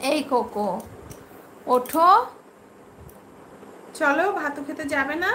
এই কোকো, ওঠো, চলো ভাতু খেতে যাবে না?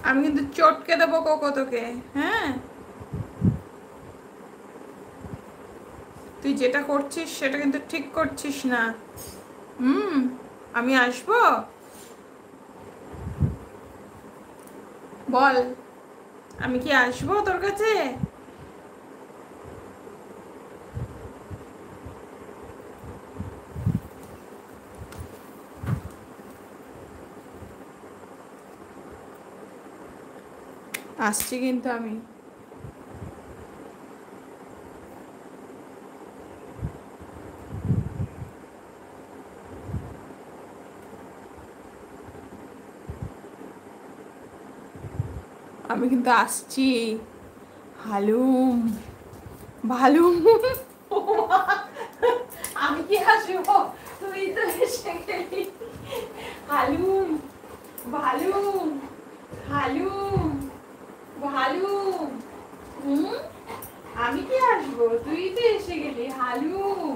আমি কিন্তু চটকে দেবো কোকো তোকে। হ্যাঁ, তুই যেটা করছিস সেটা কিন্তু ঠিক করছিস না। আমি আসবো? বল, আমি কি আসবো তোর কাছে? আসছি কিন্তু আমি। আমি কিন্তু আসছি। হালুম, ভালুম। আমি কি আসবো? তুই তো এসে গেলি। হালুম, ভালুম, হালুম, ভালুম। আমি কি আসবো? তুই তো এসে গেলি। হালুম।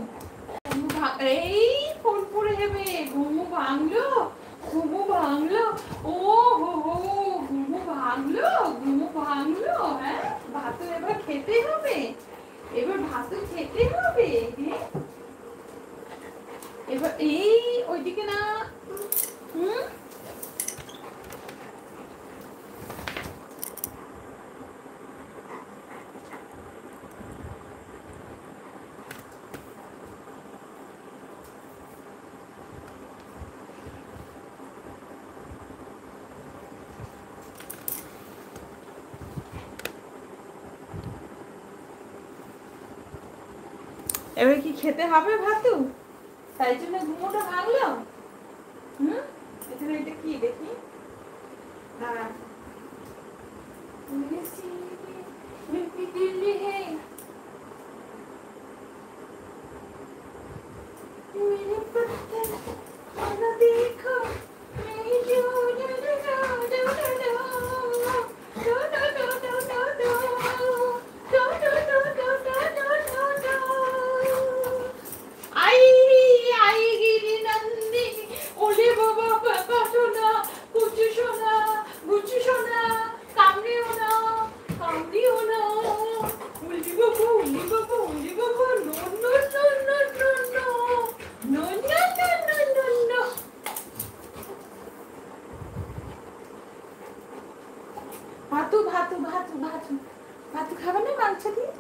এই ফোন পড়ে যাবে। ঘুমু ভাঙলো, ঘুমু ভাঙলো। ও হো হো, ঘুমু ভাঙলো, ঘুমু ভাঙলো। হ্যাঁ, ভাত এবার খেতে হবে, এবার ভাত খেতে হবে। হ্যাঁ, এবার এই ওইদিকে না। হুম, এবার কি খেতে হবে ভাতু? তাই জন্য ঘুমোটা ভাঙলো। এখানে এটা কি দেখি? দাঁড়া। দিল্লি হে मेरे पत्थर खाना देखो नहीं जो डो डो डो डो डो डो डो डो डो डो डो डो डो डो डो डो डो डो आई आई गिरी नंदी ओले बाबा पापा सोना कुछ सोना कामड़ियो ना उली बाबा no no no no no no no no no no no no. ভাতু ভাতু ভাতু ভাতু ভাতু খাবে না মাংস দিয়ে?